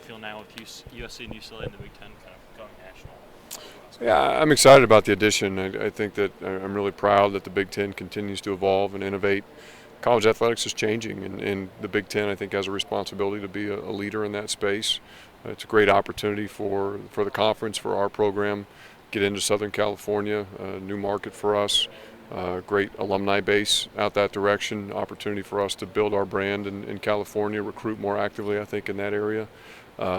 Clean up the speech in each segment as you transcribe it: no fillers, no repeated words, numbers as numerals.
feel now with USC and UCLA in the Big Ten kind of going national? Yeah, I'm excited about the addition. I think that I'm really proud that the Big Ten continues to evolve and innovate. College athletics is changing, and the Big Ten, I think, has a responsibility to be a leader in that space. It's a great opportunity for the conference, for our program, get into Southern California, a new market for us, great alumni base out that direction, opportunity for us to build our brand in California, recruit more actively, I think, in that area.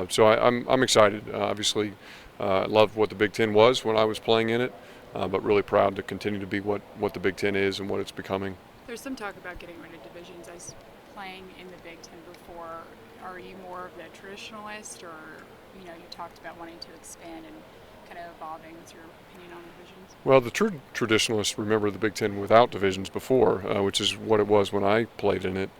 So I'm excited. Obviously, loved what the Big Ten was when I was playing in it, but really proud to continue to be what the Big Ten is and what it's becoming. There's some talk about getting rid of divisions. As playing in the Big Ten before, are you more of the traditionalist, or you talked about wanting to expand and kind of evolving? What's your opinion on divisions? Well, the true traditionalists remember the Big Ten without divisions before, which is what it was when I played in it.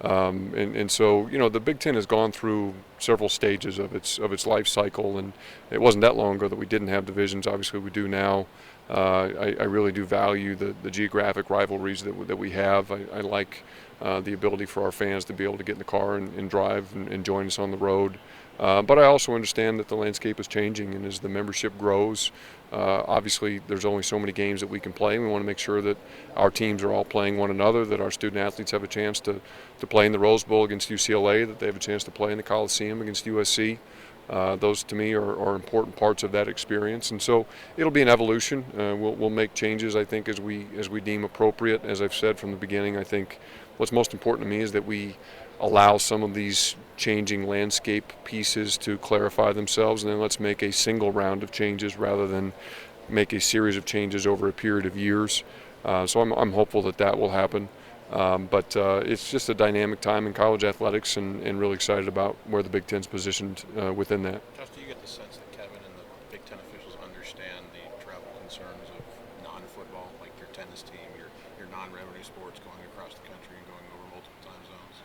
And so the Big Ten has gone through several stages of its life cycle, and it wasn't that long ago that we didn't have divisions. Obviously, we do now. I really do value the geographic rivalries that we have. I like the ability for our fans to be able to get in the car and drive and join us on the road. But I also understand that the landscape is changing, and as the membership grows, obviously there's only so many games that we can play. We want to make sure that our teams are all playing one another, that our student athletes have a chance to play in the Rose Bowl against UCLA, that they have a chance to play in the Coliseum against USC. Those to me are important parts of that experience, and so it'll be an evolution. We'll make changes, I think, as we deem appropriate. As I've said from the beginning, I think what's most important to me is that we allow some of these changing landscape pieces to clarify themselves, and then let's make a single round of changes rather than make a series of changes over a period of years. So I'm hopeful that will happen. But it's just a dynamic time in college athletics, and really excited about where the Big Ten's positioned within that. Josh, do you get the sense that Kevin and the Big Ten officials understand the travel concerns of non-football, like your tennis team, your non-revenue sports going across the country and going over multiple time zones?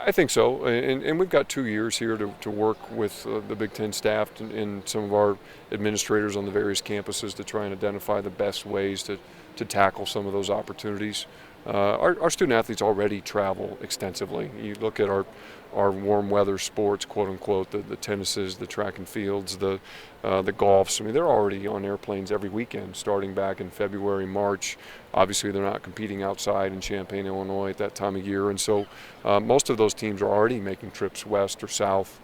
I think so, and we've got 2 years here to work with the Big Ten staff and some of our administrators on the various campuses to try and identify the best ways to tackle some of those opportunities. Our student athletes already travel extensively. You look at our warm weather sports, quote unquote, the tennises, the track and fields, the golfs. I mean, they're already on airplanes every weekend, starting back in February, March. Obviously, they're not competing outside in Champaign, Illinois at that time of year, and so most of those teams are already making trips west or south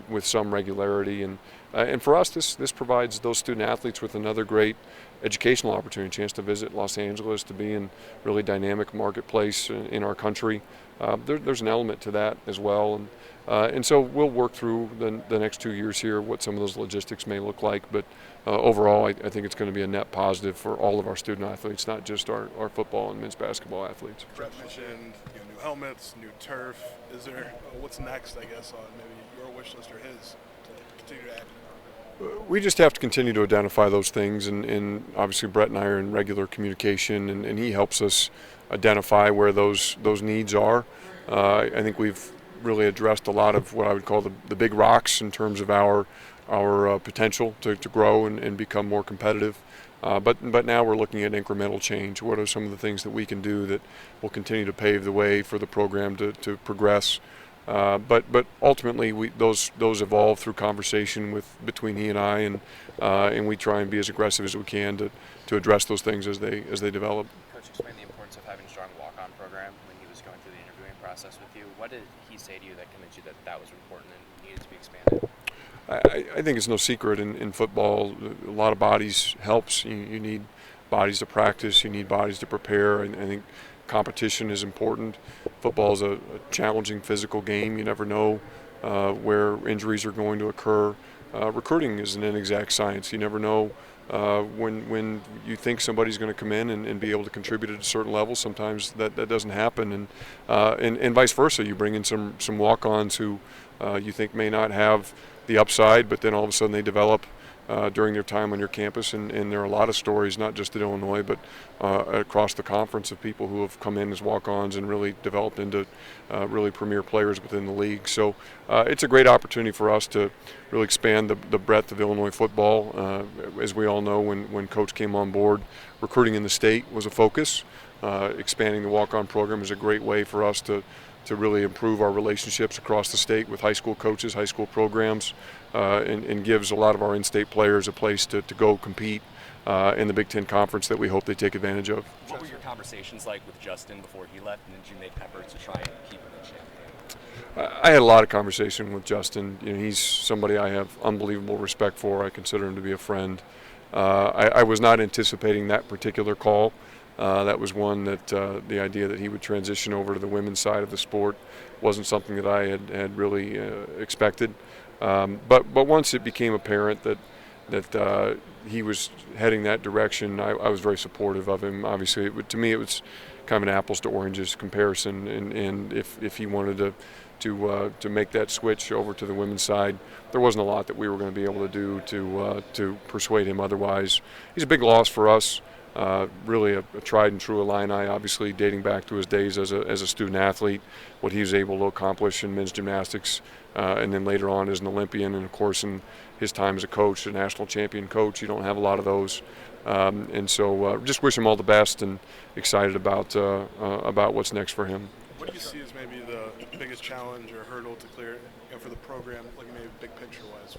with some regularity. And for us, this provides those student athletes with another great educational opportunity, chance to visit Los Angeles, to be in really dynamic marketplace in our country. There's an element to that as well, and so we'll work through the next 2 years here what some of those logistics may look like. But overall, I think it's going to be a net positive for all of our student athletes, not just our football and men's basketball athletes. Brett mentioned new helmets, new turf. Is there what's next? I guess on maybe your wish list or his to continue to add. We just have to continue to identify those things, and obviously Brett and I are in regular communication, and he helps us identify where those needs are. I think we've really addressed a lot of what I would call the big rocks in terms of our potential to grow and become more competitive. But now we're looking at incremental change. What are some of the things that we can do that will continue to pave the way for the program to progress? But ultimately, those evolve through conversation between he and I, and we try and be as aggressive as we can to address those things as they develop. Coach explained the importance of having a strong walk-on program when he was going through the interviewing process with you. What did he say to you that convinced you that was important and needed to be expanded? I think it's no secret in football, a lot of bodies helps. You need bodies to practice, you need bodies to prepare, and I think competition is important. Football is a challenging physical game. You never know where injuries are going to occur. Recruiting is an inexact science. You never know when you think somebody's going to come in and be able to contribute at a certain level. Sometimes that doesn't happen, and vice versa. You bring in some walk-ons who you think may not have the upside, but then all of a sudden they develop during their time on your campus, and there are a lot of stories, not just at Illinois, but across the conference, of people who have come in as walk-ons and really developed into really premier players within the league. So it's a great opportunity for us to really expand the breadth of Illinois football. As we all know, when Coach came on board, recruiting in the state was a focus. Expanding the walk-on program is a great way for us to really improve our relationships across the state with high school coaches, high school programs, and gives a lot of our in-state players a place to go compete in the Big Ten Conference that we hope they take advantage of. What were your conversations like with Justin before he left, and did you make efforts to try and keep him in shape? I had a lot of conversation with Justin. He's somebody I have unbelievable respect for. I consider him to be a friend. I was not anticipating that particular call. That was one that the idea that he would transition over to the women's side of the sport wasn't something that I had really expected. But once it became apparent that he was heading that direction, I was very supportive of him. Obviously, to me, it was kind of an apples to oranges comparison. And if he wanted to make that switch over to the women's side, there wasn't a lot that we were going to be able to do to persuade him otherwise. He's a big loss for us. Really a tried and true Illini, obviously dating back to his days as a student athlete, what he was able to accomplish in men's gymnastics, and then later on as an Olympian, and of course in his time as a coach, a national champion coach. You don't have a lot of those, and so just wish him all the best and excited about what's next for him. What do you see as maybe the biggest challenge or hurdle to clear for the program, like maybe big picture-wise,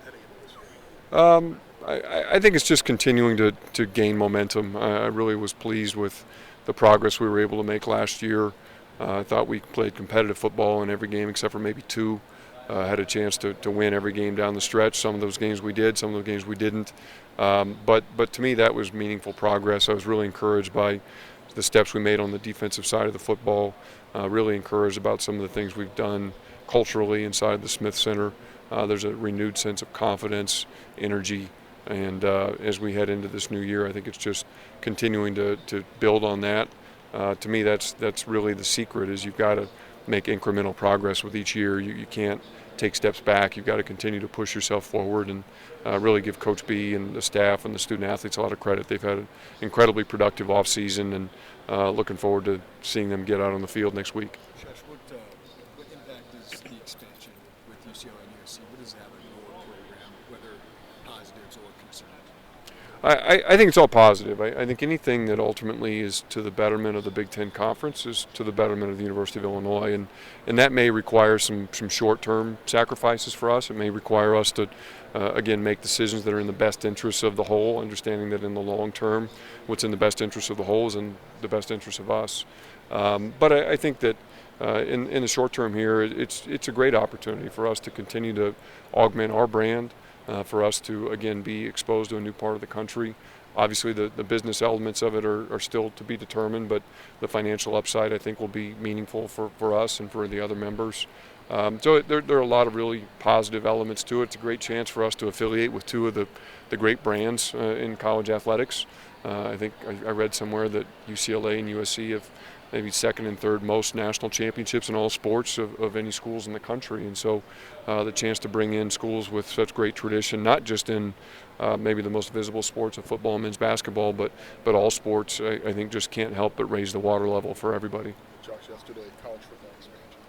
heading into this year? I think it's just continuing to gain momentum. I really was pleased with the progress we were able to make last year. I thought we played competitive football in every game except for maybe two. Had a chance to win every game down the stretch. Some of those games we did, some of those games we didn't. But to me that was meaningful progress. I was really encouraged by the steps we made on the defensive side of the football. Really encouraged about some of the things we've done culturally inside the Smith Center. There's a renewed sense of confidence, energy, and as we head into this new year, I think it's just continuing to build on that. To me, that's really the secret, is you've got to make incremental progress with each year. You can't take steps back. You've got to continue to push yourself forward, and really give Coach B and the staff and the student athletes a lot of credit. They've had an incredibly productive off season, and looking forward to seeing them get out on the field next week. Josh, what impact is the expansion with UCLA and USC? What does that have on your program, whether positives or concerns? I think it's all positive. I think anything that ultimately is to the betterment of the Big Ten Conference is to the betterment of the University of Illinois, and that may require some short-term sacrifices for us. It may require us to, again, make decisions that are in the best interests of the whole, understanding that in the long term, what's in the best interest of the whole is in the best interest of us. But I think that in the short term here, it's a great opportunity for us to continue to augment our brand. For us to, again, be exposed to a new part of the country. Obviously, the business elements of it are still to be determined, but the financial upside, I think, will be meaningful for us and for the other members. So there are a lot of really positive elements to it. It's a great chance for us to affiliate with two of the great brands in college athletics. I think I read somewhere that UCLA and USC have maybe second and third most national championships in all sports of any schools in the country. And so the chance to bring in schools with such great tradition, not just in maybe the most visible sports of football and men's basketball, but all sports, I think just can't help but raise the water level for everybody. Josh, yesterday, college football expansion,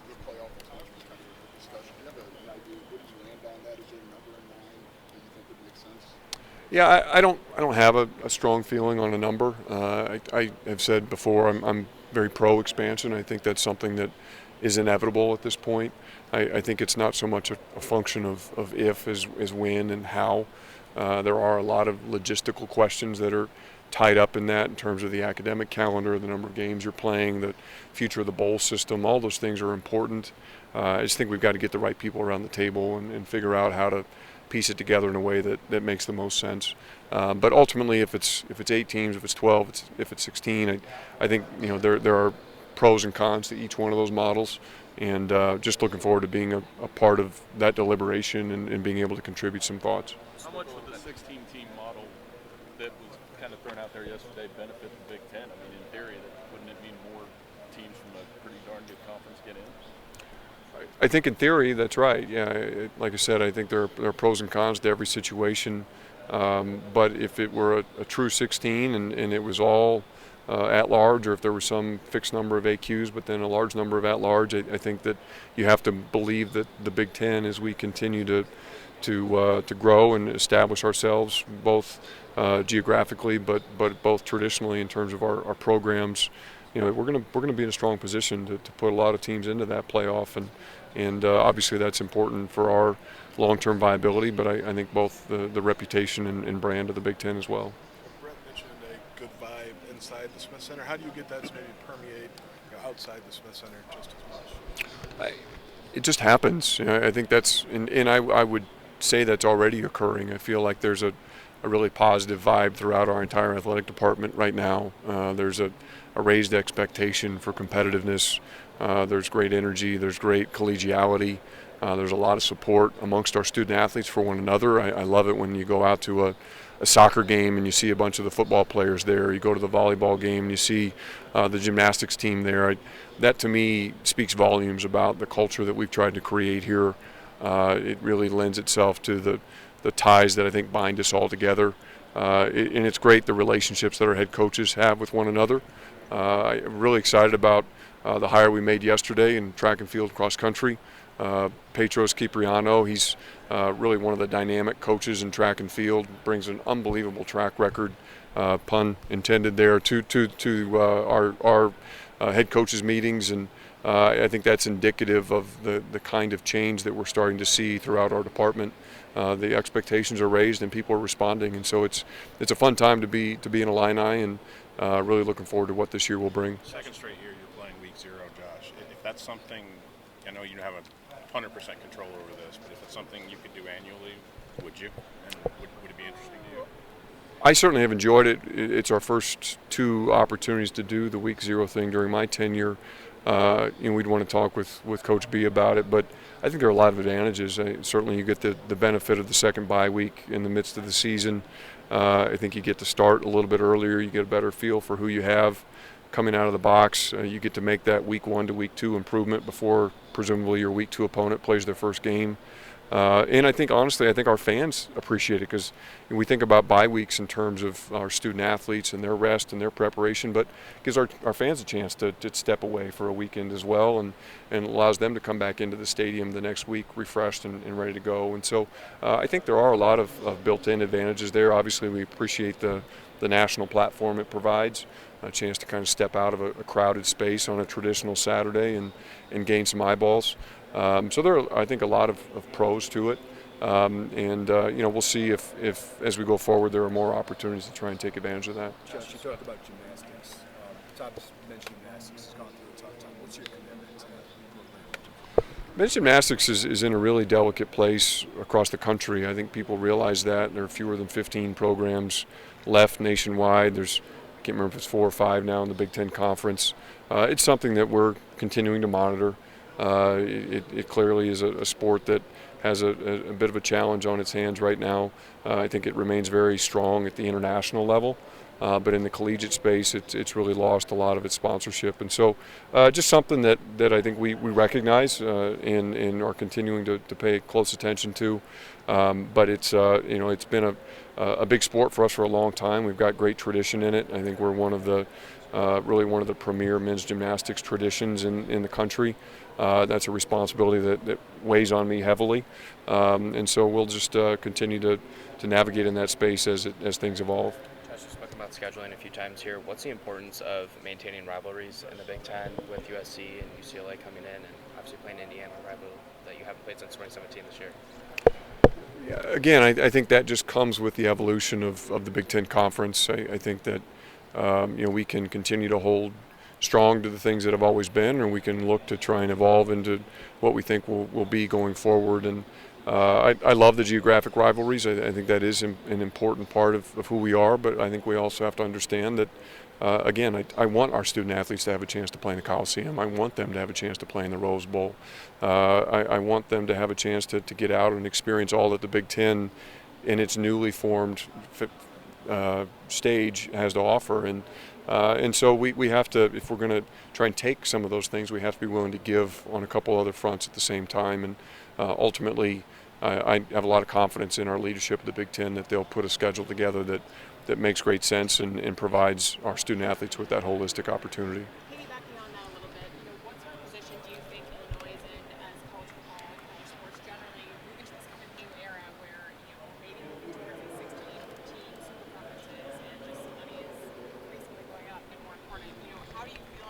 the playoff expansion was kind of a discussion. Do you have an idea? Where did you land on that? Is there a number in mind that you think would make sense? Yeah, I don't have a strong feeling on a number. I have said before I'm very pro expansion. I think that's something that is inevitable at this point. I think it's not so much a function of if as when and how. There are a lot of logistical questions that are tied up in that in terms of the academic calendar, the number of games you're playing, the future of the bowl system. All those things are important. I just think we've got to get the right people around the table and figure out how to piece it together in a way that makes the most sense. But ultimately, if it's 8 teams, if it's 12, if it's 16, I think there are pros and cons to each one of those models, and just looking forward to being a part of that deliberation and being able to contribute some thoughts. How much would the 16-team model that was kind of thrown out there yesterday benefit the Big Ten? I mean, in theory, wouldn't it mean more teams from a pretty darn good conference get in? I think in theory that's right. Yeah, like I said, I think there are pros and cons to every situation. But if it were a true 16 and it was all at large, or if there was some fixed number of AQs but then a large number of at large, I think that you have to believe that the Big Ten, as we continue to grow and establish ourselves both geographically but both traditionally in terms of our programs, we're gonna be in a strong position to put a lot of teams into that playoff, and obviously that's important for our long-term viability. But I think both the reputation and brand of the Big Ten as well. Brett mentioned a good vibe inside the Smith Center. How do you get that to maybe permeate outside the Smith Center just as much? It just happens. I think that's, and I would say that's already occurring. I feel like there's a really positive vibe throughout our entire athletic department right now. There's a raised expectation for competitiveness. There's great energy. There's great collegiality. There's a lot of support amongst our student athletes for one another. I love it when you go out to a soccer game and you see a bunch of the football players there. You go to the volleyball game and you see the gymnastics team there. That to me speaks volumes about the culture that we've tried to create here. It really lends itself to the ties that I think bind us all together. And it's great the relationships that our head coaches have with one another. I'm really excited about the hire we made yesterday in track and field cross country. Petros Kipriano, he's really one of the dynamic coaches in track and field, brings an unbelievable track record, pun intended there, to our head coaches meetings, and I think that's indicative of the kind of change that we're starting to see throughout our department. The expectations are raised and people are responding, and so it's a fun time to be an Illini, and really looking forward to what this year will bring. Second straight year you're playing week 0, Josh. If that's something, I know you don't have 100% control over this, but if it's something you could do annually, would you? And would it be interesting to you? I certainly have enjoyed it. It's our first 2 opportunities to do the week 0 thing during my tenure. We'd want to talk with Coach B about it, but I think there are a lot of advantages. Certainly you get the benefit of the second bye week in the midst of the season. I think you get to start a little bit earlier. You get a better feel for who you have coming out of the box. You get to make that week 1 to week 2 improvement before presumably your week 2 opponent plays their first game. And I think, honestly, our fans appreciate it, because we think about bye weeks in terms of our student athletes and their rest and their preparation, but it gives our fans a chance to step away for a weekend as well, and allows them to come back into the stadium the next week refreshed and ready to go. And so I think there are a lot of built-in advantages there. Obviously, we appreciate the national platform it provides, a chance to kind of step out of a crowded space on a traditional Saturday and gain some eyeballs. So there are, I think, a lot of pros to it, and we'll see if as we go forward there are more opportunities to try and take advantage of that. Josh, you talked about gymnastics. Tom's men's gymnastics has gone through a tough time. What's your commitment to that? Men's gymnastics is in a really delicate place across the country. I think people realize that. There are fewer than 15 programs left nationwide. I can't remember if it's 4 or 5 now in the Big Ten Conference. It's something that we're continuing to monitor. It clearly is a sport that has a bit of a challenge on its hands right now. I think it remains very strong at the international level, but in the collegiate space, it's really lost a lot of its sponsorship. And so just something that I think we recognize and are continuing to pay close attention to. But it's been a big sport for us for a long time. We've got great tradition in it. I think we're really one of the premier men's gymnastics traditions in the country. That's a responsibility that weighs on me heavily, and so we'll just continue to navigate in that space as things evolve. Josh, you spoke about scheduling a few times here. What's the importance of maintaining rivalries in the Big Ten with USC and UCLA coming in, and obviously playing Indiana, a rival that you haven't played since 2017 this year? Yeah, again, I think that just comes with the evolution of the Big Ten Conference. I think that we can continue to hold strong to the things that have always been, or we can look to try and evolve into what we think will be going forward. And I love the geographic rivalries. I think that is an important part of who we are, but I think we also have to understand that, again, I want our student athletes to have a chance to play in the Coliseum. I want them to have a chance to play in the Rose Bowl. I want them to have a chance to get out and experience all that the Big Ten in its newly formed stage has to offer. And so we have to, if we're going to try and take some of those things, we have to be willing to give on a couple other fronts at the same time. And ultimately, I have a lot of confidence in our leadership of the Big Ten that they'll put a schedule together that makes great sense and provides our student athletes with that holistic opportunity. Piggybacking on that a little bit, what sort of position do you think Illinois is in as college football, college sports generally, moving to this kind of new era where we're maybe moving towards these 16 teams, super conferences, and just money is increasingly going up and more important? How do you feel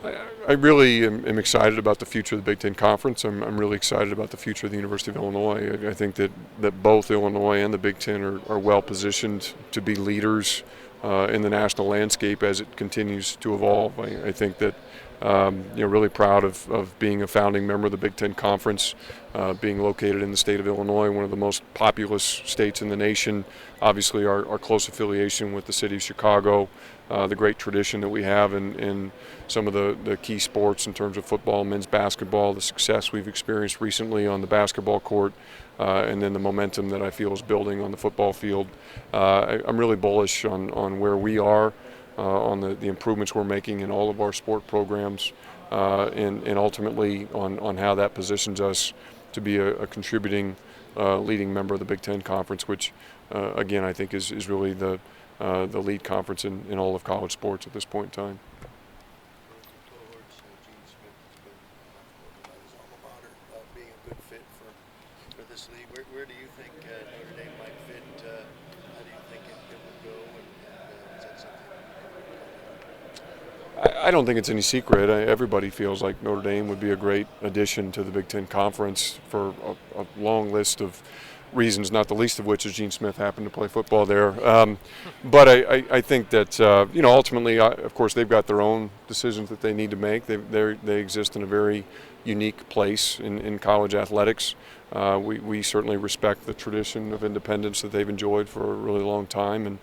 I really am excited about the future of the Big Ten Conference. I'm really excited about the future of the University of Illinois. I think that both Illinois and the Big Ten are well positioned to be leaders in the national landscape as it continues to evolve. I think that really proud of being a founding member of the Big Ten Conference, being located in the state of Illinois, one of the most populous states in the nation. Obviously, our close affiliation with the city of Chicago, the great tradition that we have in some of the key sports in terms of football, men's basketball, the success we've experienced recently on the basketball court, and then the momentum that I feel is building on the football field. I'm really bullish on where we are, on the improvements we're making in all of our sport programs, and ultimately on how that positions us to be a contributing leading member of the Big Ten Conference, which again I think is really the lead conference in all of college sports at this point in time. Being a good fit for this league. Where do you think Notre Dame might fit? How do you think it would go? And is that something? I don't think it's any secret. Everybody feels like Notre Dame would be a great addition to the Big Ten Conference for a long list of reasons, not the least of which is Gene Smith happened to play football there. But I think that ultimately, of course, they've got their own decisions that they need to make. They exist in a very unique place in college athletics. We certainly respect the tradition of independence that they've enjoyed for a really long time, and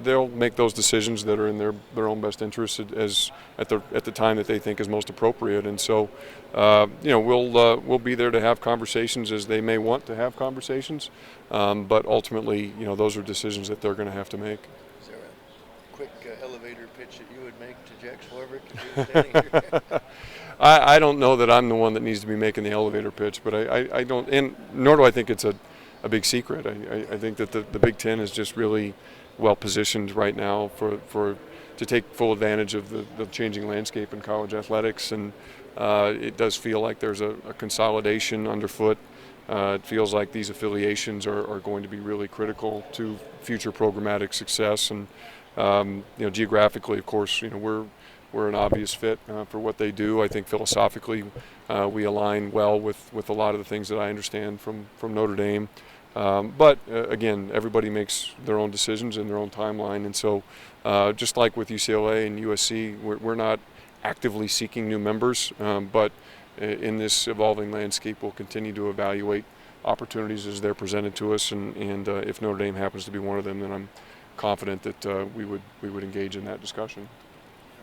they'll make those decisions that are in their own best interest at the time that they think is most appropriate. And so, we'll be there to have conversations as they may want to have conversations, but ultimately, those are decisions that they're going to have to make. Is there a quick elevator pitch that you would make to Jack Swarbrick if you were standing here? I don't know that I'm the one that needs to be making the elevator pitch, but I don't, and nor do I think it's a big secret. I think that the Big Ten is just really well positioned right now to take full advantage of the changing landscape in college athletics, and it does feel like there's a consolidation underfoot. It feels like these affiliations are going to be really critical to future programmatic success, and geographically, of course, we're an obvious fit for what they do. I think philosophically we align well with a lot of the things that I understand from Notre Dame. But again, everybody makes their own decisions in their own timeline. And so just like with UCLA and USC, we're not actively seeking new members. But in this evolving landscape, we'll continue to evaluate opportunities as they're presented to us. And if Notre Dame happens to be one of them, then I'm confident that we would engage in that discussion.